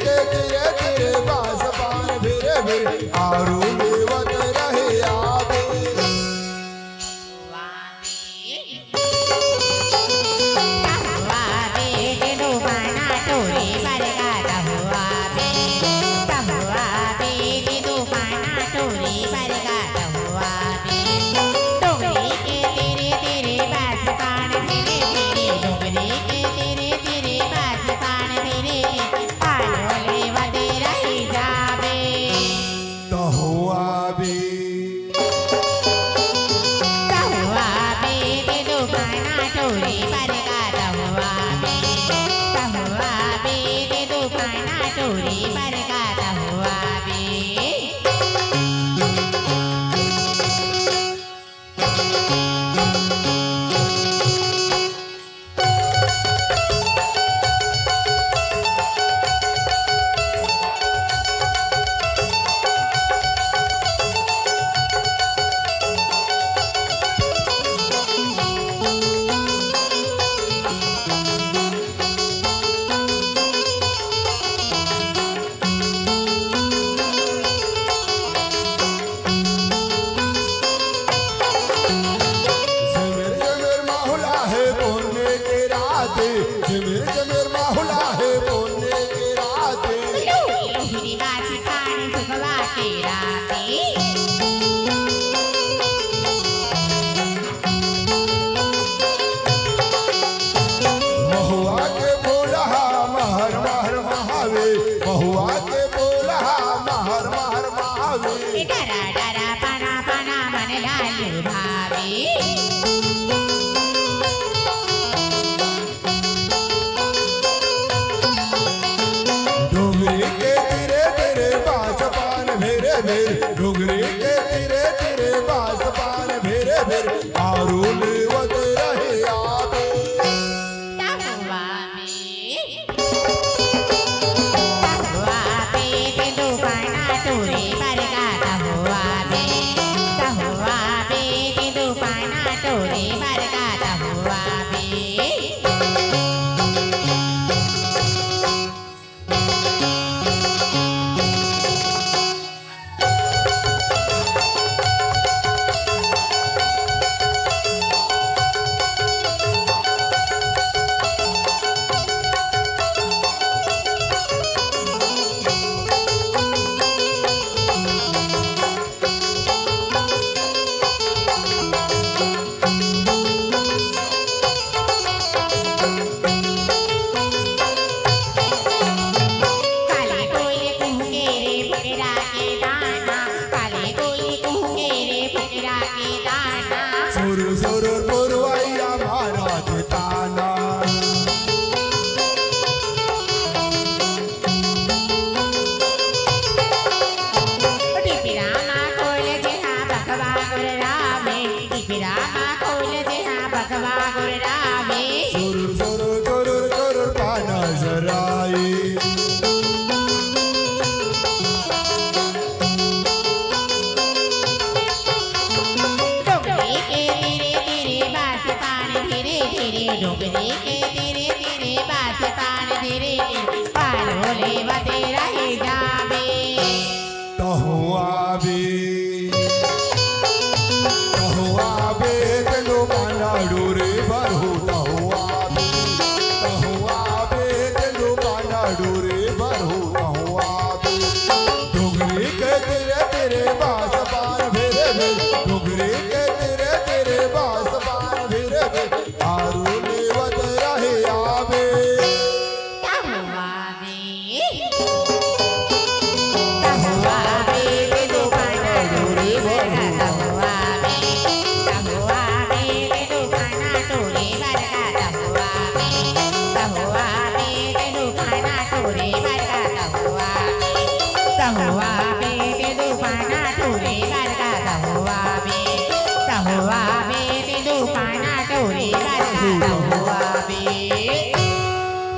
के तेरे तेरे बास पान फिरे फिरे आरू लेवत रहे आवे डुगरी के तेरे तेरे बास पान भेरे भेरे आरू लेवत रहे आवे डुगरी के तेरे तेरे बास पान धीरे पालो लेवत रहे जावे तहुआवे तेनो पाना डोरे भरहु तहुआवे तेनो पाना डोरे भरहु तहुआवे डुगरी के तेरे तेरे बास पान भेरे भेरे डुगरी के तेरे तेरे बास पान भेरे भेरे आरू लेवत रहे आवे Wow.